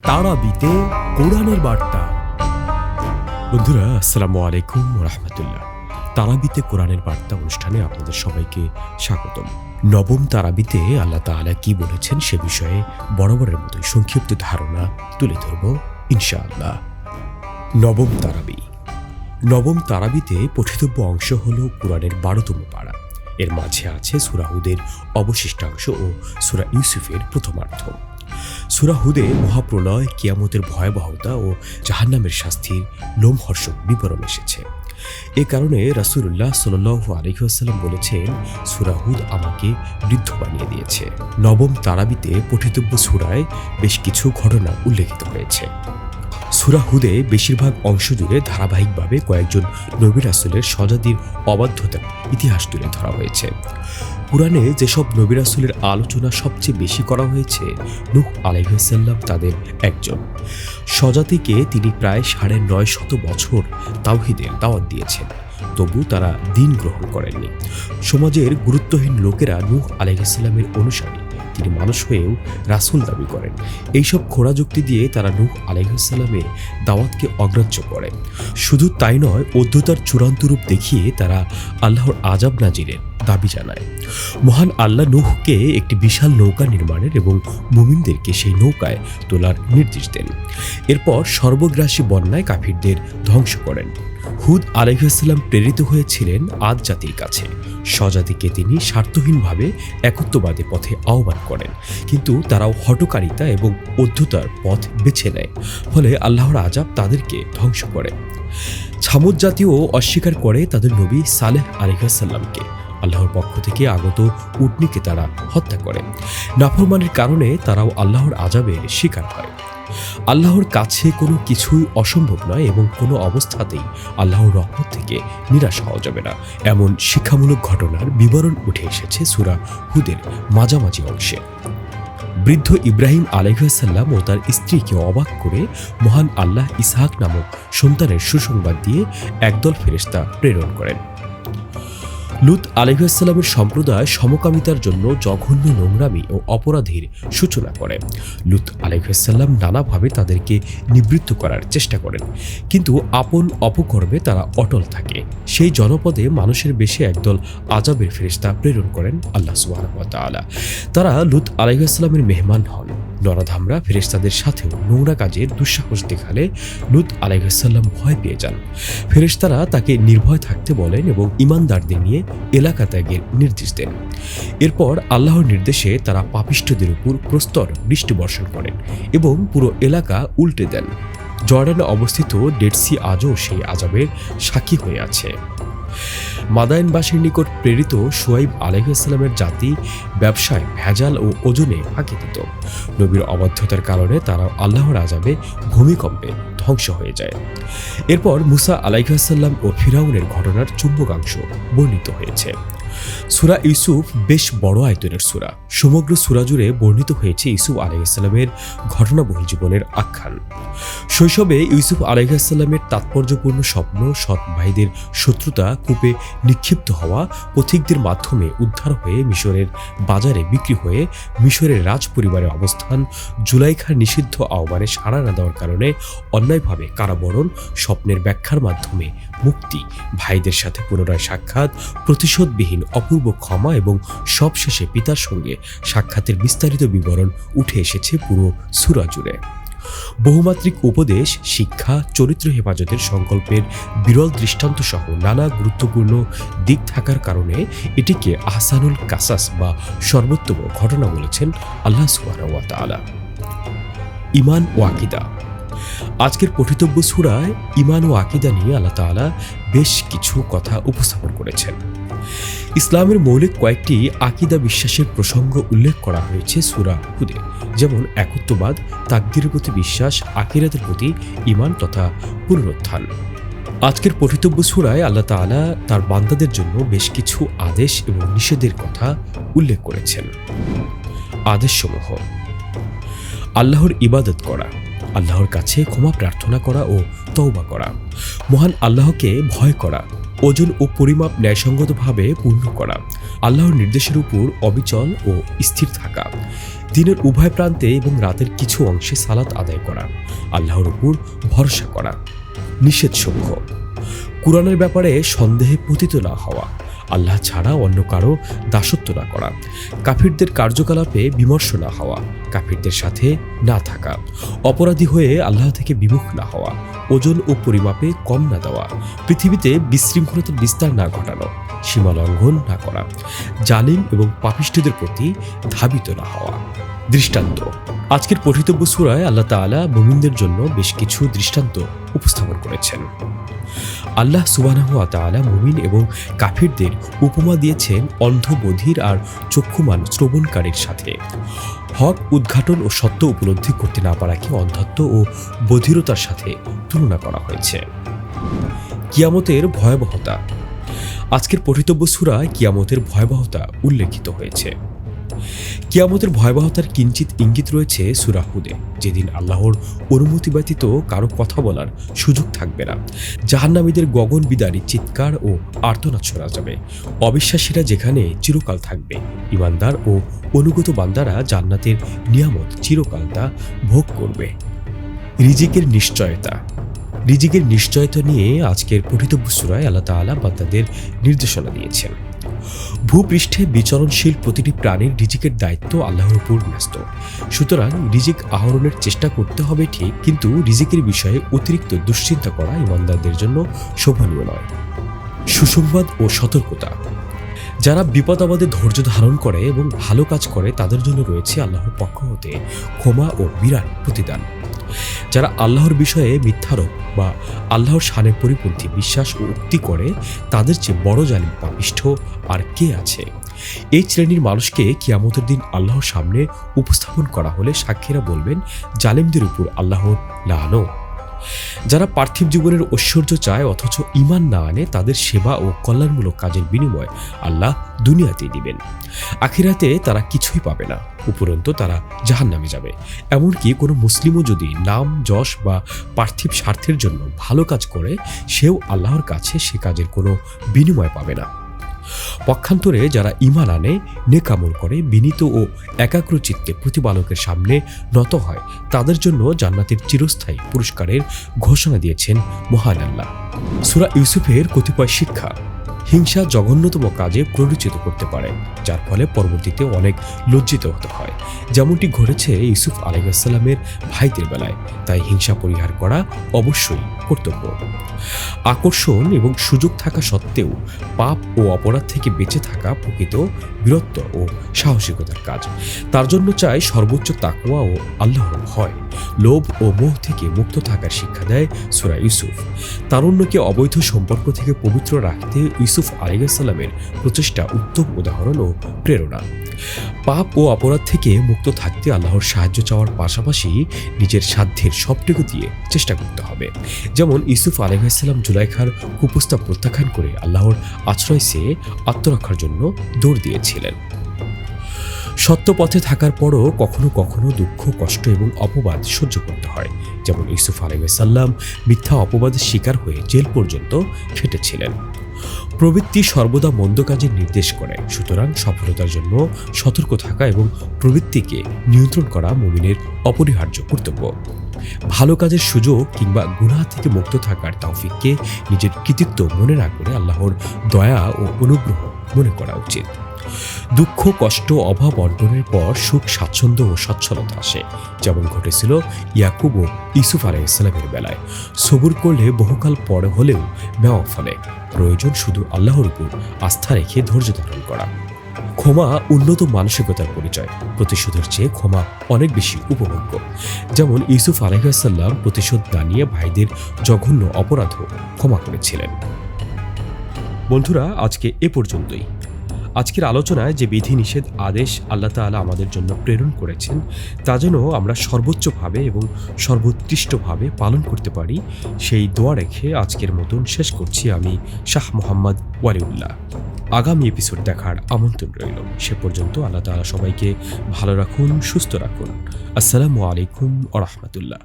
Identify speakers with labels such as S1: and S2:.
S1: তারাবিতে কোরআনের বার্তা। বন্ধুরা, আসসালামু আলাইকুম ওয়া রাহমাতুল্লাহ। তারাবিতে কোরআনের বার্তা অনুষ্ঠানে আপনাদের সবাইকে স্বাগতম। নবম তারাবিতে আল্লাহ তাআলা কি বলেছেন সে বিষয়ে বরাবরের মতোই সংক্ষিপ্ত ধারণা তুলে ধরব ইনশাআল্লাহ। নবম তারাবি। নবম তারাবিতে পঠিতব্য অংশ হল কোরআনের ১২তম পারা। এর মাঝে আছে সূরা হুদের অবশিষ্টাংশ ও সূরা ইউসুফের প্রথমার্ধ। সূরা হুদে মহাপ্রলয়, কিয়ামতের ভয়াবহতা ও জাহান্নামের শাস্তির লোমহর্ষক বিবরণ এসেছে। এ কারণে রাসূলুল্লাহ সাল্লাল্লাহু আলাইহি ওয়াসাল্লাম বলেছেন, সূরা হুদ আমাকে বৃদ্ধ বানিয়ে দিয়েছে। নবম তারাবিতে পঠিতব্য সূরায় বেশ কিছু ঘটনা উল্লেখিত হয়েছে। সূরা হুদে বেশিরভাগ অংশ জুড়ে ধারাবাহিকভাবে কয়েকজন নবী রাসূলের স্বজাতির অবাধ্যতার ইতিহাস তুলে ধরা হয়েছে। কুরআনে যেসব নবী রাসূলের আলোচনা সবচেয়ে বেশি করা হয়েছে, নূহ আলাইহিস সালাম তাদের একজন। স্বজাতিকে তিনি প্রায় ৯৫০ বছর তাওহীদের দাওয়াত দিয়েছেন, তবু তারা দ্বীন গ্রহণ করেননি। সমাজের গুরুত্বহীন লোকেরা নূহ আলাইহিস সালামের অনুসারী, তিনি মানুষ হয়েও রাসূল দাবি করেন। এইসব খোঁড়া যুক্তি দিয়ে তারা নূহ আলাইহিস সালামের দাওয়াতকে অগ্রাহ্য করে। শুধু তাই নয়, অধ্যতার চূড়ান্ত রূপ দেখিয়ে তারা আল্লাহর আযাব নাজিলের দাবি জানায়। মহান আল্লাহ নূহকে একটি বিশাল নৌকা নির্মাণের এবং মুমিনদেরকে সেই নৌকায় তোলার নির্দেশ দেন। এরপর সর্বগ্রাসী বন্যায় কাফিরদের ধ্বংস করেন। হুদ আলাইহিস সালাম প্রেরিত হয়েছিলেন আদ জাতির কাছে। স্বজাতিকে তিনি স্বার্থহীনভাবে একত্ববাদের পথে আহ্বান করেন, কিন্তু তারাও হঠকারিতা এবং অধ্যতার পথ বেছে নেয়। ফলে আল্লাহর আযাব তাদেরকে ধ্বংস করে। ছামুদ জাতিও অস্বীকার করে তাদের নবী সালেহ আলাইহিস সালামকে। আল্লাহর পক্ষ থেকে আগত উটনীকে তারা হত্যা করে। নাফরমানের কারণে তারাও আল্লাহর আযাবের শিকার হয়। আল্লাহর কাছে কোনো কিছুই অসম্ভব নয় এবং কোনো অবস্থাতেই আল্লাহর রহমত থেকে নিরাশ হওয়া যাবে না, এমন শিক্ষামূলক ঘটনার বিবরণ উঠে এসেছে সূরা হুদের মাঝামাঝি অংশে। বৃদ্ধ ইব্রাহিম আলাইহিস সালাম ও তার স্ত্রীকে অবাক করে মহান আল্লাহ ইসহাক নামক সন্তানের সুসংবাদ দিয়ে একদল ফেরেশতা প্রেরণ করেন। লূত আলাইহিস সালামের সম্প্রদায় সমকামিতার জন্য জঘন্য নোংরামি ও অপরাধীর সূচনা করে। লূত আলাইহিস সালাম নানাভাবে তাদেরকে নিবৃত্ত করার চেষ্টা করেন, কিন্তু আপন অপকর্মে তারা অটল থাকে। সেই জনপদে মানুষের বেশি একদল আযাবের ফেরেশতা প্রেরণ করেন আল্লাহ সুবহানাহু ওয়া তাআলা। তারা লূত আলাইহিস সালামের মেহমান হন। নরাধামরা ফেরেশতাদের সাথেও নোংরা কাজের দুঃসাহস দেখালে লূত আলাইহিস সালাম ভয় পেয়ে যান। ফেরেশতারা তাকে নির্ভয় থাকতে বলেন এবং ঈমানদারদের নিয়ে এলাকা ত্যাগের নির্দেশ দেন। এরপর আল্লাহর নির্দেশে তারা পাপিষ্ঠদের উপর প্রস্তর বৃষ্টি বর্ষণ করেন এবং পুরো এলাকা উল্টে দেন। জর্ডানে অবস্থিত ডেড সি আজও সেই আযাবের সাক্ষী হয়ে আছে। মাদায়েনবাসীর নিকট প্রেরিত শুআইব আলাইহিস সালামের জাতি ব্যবসায় ভেজাল ও ওজনে ফাঁকি দিত। নবীর অবাধ্যতার কারণে তারা আল্লাহর আযাবে ভূমিকম্পে ধ্বংস হয়ে যায়। এরপর মুসা আলাইহিস সালাম ও ফিরাউনের ঘটনার চুম্বকাংশ বর্ণিত হয়েছে। সূরা ইউসুফ বেশ বড় আয়তনের সূরা। সমগ্র সূরা জুড়ে বর্ণিত হয়েছে ইউসুফ আলাইহিস সালামের ঘটনাবহুল জীবনের আখ্যান। শৈশবে ইউসুফ আলাইহিস সালামের তাৎপর্যপূর্ণ স্বপ্ন, সৎ ভাইদের শত্রুতা, কূপে নিক্ষিপ্ত হওয়া, পথিকদের মাধ্যমে উদ্ধার হয়ে মিশরের বাজারে বিক্রি হয়ে মিশরের রাজ পরিবারের অবস্থান, জুলাইখার নিষিদ্ধ আহ্বানে সাড়া না দেওয়ার কারণে অন্যায়ভাবে কারাবরণ, স্বপ্নের ব্যাখ্যার মাধ্যমে মুক্তি, ভাইদের সাথে পুনরায় সাক্ষাৎ, প্রতিশোধবিহীন অপূর্ব ক্ষমা এবং সবশেষে পিতার সঙ্গে সাক্ষাতের বিস্তারিত বিবরণ উঠে এসেছে পুরো সূরা জুড়ে। বহুমাত্রিক উপদেশ, শিক্ষা, চরিত্র হেফাজতের সংকল্পের বিরল দৃষ্টান্ত সহ নানা গুরুত্বপূর্ণ দিক থাকার কারণে এটিকে আহসানুল কাসাস বা সর্বোত্তম ঘটনা বলেছেন আল্লাহ সুবহানাহু ওয়া তাআলা। ঈমান ও আকীদা। আজকের পঠিতব্য সূরায় ঈমান ও আকীদা নিয়ে আল্লাহ তাআলা বেশ কিছু কথা উপস্থাপন করেছেন। ইসলামের মৌলিক কয়েকটি আকীদা বিশ্বাসের প্রসঙ্গ উল্লেখ করা হয়েছে সূরা হুদে, যেমন একত্ববাদ, তাকদীরের প্রতি বিশ্বাস, আখিরাতের প্রতি ঈমান তথা পুনরুত্থান। আজকের পঠিতব্য সূরায় আল্লাহ তাআলা তার বান্দাদের জন্য বেশ কিছু আদেশ এবং নিষেধের কথা উল্লেখ করেছেন। আদেশসমূহ: আল্লাহর ইবাদত করা, আল্লাহর কাছে ক্ষমা প্রার্থনা করা ও তওবা করা, মহান আল্লাহকে ভয় করা, ওজন ও পরিমাপ ন্যায়সঙ্গতভাবে পূর্ণ করা, আল্লাহর নির্দেশের উপর অবিচল ও স্থির থাকা, দিনের উভয় প্রান্তে এবং রাতের কিছু অংশে সালাত আদায় করা, আল্লাহর উপর ভরসা করা। নিষেধসমূহ: কুরআনের ব্যাপারে সন্দেহে পতিত না হওয়া, আল্লাহ ছাড়া অন্য কারো দাসত্ব না করা, কাফিরদের কার্যকলাপে বিমর্ষ না হওয়া, কাফিরদের সাথে না থাকা, অপরাধী হয়ে আল্লাহ থেকে বিমুখ না হওয়া, ওজন ও পরিমাপে কম না দেওয়া, পৃথিবীতে বিশৃঙ্খলতার বিস্তার না ঘটানো, সীমা লঙ্ঘন না করা, জালিম এবং পাপিষ্ঠদের প্রতি ধাবিত না হওয়া। দৃষ্টান্ত: আজকের পঠিতব্য সূরায় আল্লাহ তাআলা মুমিনদের জন্য বেশ কিছু দৃষ্টান্ত উপস্থাপন করেছেন। আল্লাহ সুবহানাহু ওয়া তাআলা মুমিন এবং কাফিরদের উপমা দিয়েছেন অন্ধ বধির আর চক্ষুমান শ্রবণকারীর সাথে। হক উদ্ঘাটন ও সত্য উপলব্ধি করতে না পারাকে অন্ধত্ব ও বধিরতার সাথে তুলনা করা হয়েছে। কিয়ামতের ভয়াবহতা: আজকের পঠিতব্য সূরায় কিয়ামতের ভয়াবহতা উল্লেখিত হয়েছে। কিয়ামতের ভয়াবহতার কিঞ্চিত ইঙ্গিত রয়েছে সূরা হুদে, যেদিন আল্লাহর অনুমতি ব্যতীত কারো কথা বলার সুযোগ থাকবে না। জাহান্নামীদের গগন বিদারী চিৎকার ও আর্তনাদ শোনা যাবে। অবিশ্বাসীরা যেখানে চিরকাল থাকবে, ঈমানদার ও অনুগত বান্দারা জান্নাতের নিয়ামত চিরকাল তা ভোগ করবে। রিজিকের নিশ্চয়তা: রিজিকের নিশ্চয়তা নিয়ে আজকের পঠিতব্য সূরায় আল্লাহ তাআলা বান্দাদের নির্দেশনা দিয়েছেন। ভূপৃষ্ঠে বিচরণশীল প্রতিটি প্রাণীর রিজিকের দায়িত্ব আল্লাহর উপর ন্যস্ত। সুতরাং রিজিক আহরণের চেষ্টা করতে হবে ঠিক, কিন্তু রিজিকের বিষয়ে অতিরিক্ত দুশ্চিন্তা করা ঈমানদারদের জন্য শোভনীয় নয়। সুসংবাদ ও সতর্কতা: যারা বিপদ আপদে ধৈর্য ধারণ করে এবং ভালো কাজ করে তাদের জন্য রয়েছে আল্লাহর পক্ষ হতে ক্ষমা ও বিরাট প্রতিদান। যারা আল্লাহর বিষয়ে মিথ্যারোপ বা আল্লাহর শানের পরিপন্থী বিশ্বাস ও উক্তি করে, তাদের চেয়ে বড় জালিম পাপিষ্ঠ আর কে আছে? এই শ্রেণীর মানুষকে কিয়ামতের দিন আল্লাহর সামনে উপস্থাপন করা হলে সাক্ষীরা বলবেন, জালিমদের উপর আল্লাহর লানত। যারা পার্থিব জীবনের ঐশ্বর্য চায় অথচ ঈমান না আনে, তাদের সেবা ও কল্যাণমূলক কাজের বিনিময় আল্লাহ দুনিয়াতেই দিবেন। আখিরাতে তারা কিছুই পাবে না, উপরন্তু তারা জাহান্নামে যাবে। এমনকি কোনো মুসলিমও যদি নাম যশ বা পার্থিব স্বার্থের জন্য ভালো কাজ করে, সেও আল্লাহর কাছে সে কাজের কোনো বিনিময় পাবে না। পক্ষান্তরে যারা ঈমান আনে, নেক আমল করে, বিনীত ও একাগ্র চিত্তে প্রতিপালকের সামনে নত হয়, তাদের জন্য জান্নাতের চিরস্থায়ী পুরস্কারের ঘোষণা দিয়েছেন মহান আল্লাহ। সূরা ইউসুফের কতিপয় শিক্ষা: হিংসা জঘন্যতম কাজে প্ররোচিত করতে পারে, যার ফলে পরবর্তীতে অনেক লজ্জিত হতে হয়, যেমনটি ঘটেছে ইউসুফ আলাইহিস সালামের ভাইদের বেলায়। তাই হিংসা পরিহার করা অবশ্যই কর্তব্য। আকর্ষণ এবং সুযোগ থাকা সত্ত্বেও পাপ ও অপরাধ থেকে বেঁচে থাকা প্রকৃত বীরত্ব ও সাহসিকতার কাজ। তার জন্য চাই সর্বোচ্চ তাকওয়া ও আল্লাহর ভয়। লোভ ও মোহ থেকে মুক্ত থাকার শিক্ষা দেয় সূরা ইউসুফ। তারুণ্যকে অবৈধ সম্পর্ক থেকে পবিত্র রাখতে ইউসুফ আলাইহিস সালামের প্রচেষ্টা উত্তম উদাহরণ ও প্রেরণা। পাপ ও অপরাধ থেকে মুক্ত থাকতে আল্লাহর সাহায্য চাওয়ার পাশাপাশি নিজের সাধ্যের সবটুকু দিয়ে চেষ্টা করতে হবে। যেমন ইউসুফ আলাইহিস সালাম জুলাইখার কুপ্রস্তাব প্রত্যাখ্যান করে আল্লাহর আশ্রয় চেয়ে আত্মরক্ষার জন্য দৌড় দিয়েছিলেন। সত্য পথে থাকার পরও কখনো কখনো দুঃখ, কষ্ট এবং অপবাদ সহ্য করতে হয়। যেমন ইউসুফ আলাইহিস সালাম মিথ্যা অপবাদের শিকার হয়ে জেল পর্যন্ত খেটেছিলেন। প্রবৃত্তি সর্বদা মন্দ কাজের নির্দেশ করে, সুতরাং সফলতার জন্য সতর্ক থাকা এবং প্রবৃত্তিকে নিয়ন্ত্রণ করা মুমিনের অপরিহার্য কর্তব্য। ভালো কাজের সুযোগ কিংবা গুনাহ থেকে মুক্ত থাকার তৌফিককে নিজের কৃতিত্ব মনে না করে আল্লাহর দয়া ও অনুগ্রহ মনে করা উচিত। দুঃখ, কষ্ট, অভাব অর্জনের পর সুখ, স্বাচ্ছন্দ্য ও সচ্ছলতা আসে, যেমন ঘটেছিল ইয়াকুব ও ইউসুফ আলাইহিস সালামের বেলায়। সবুর করলে বহুকাল পরে হলেও মেওয়া ফলে। প্রয়োজন শুধু আল্লাহর উপর আস্থা রেখে ধৈর্য ধারণ করা। ক্ষমা উন্নত মানসিকতার পরিচয়। প্রতিশোধের চেয়ে ক্ষমা অনেক বেশি উপভোগ্য। যেমন ইউসুফ আলাইহিস সালাম প্রতিশোধ না নিয়ে ভাইদের জঘন্য অপরাধও ক্ষমা করেছিলেন। বন্ধুরা, আজকে এ পর্যন্তই। আজকের আলোচনায় যে বিধিনিষেধ আদেশ আল্লাহ তাআলা আমাদের জন্য প্রেরণ করেছেন, তা যেন আমরা সর্বোচ্চভাবে এবং সর্বোৎকৃষ্টভাবে পালন করতে পারি, সেই দোয়া রেখে আজকের মতন শেষ করছি আমি শাহ মোহাম্মদ ওয়ালিউল্লাহ। আগামী এপিসোড দেখার আমন্ত্রণ রইল। সে পর্যন্ত আল্লাহ তাআলা সবাইকে ভালো রাখুন, সুস্থ রাখুন। আসসালামু আলাইকুম ওয়া রাহমাতুল্লাহ।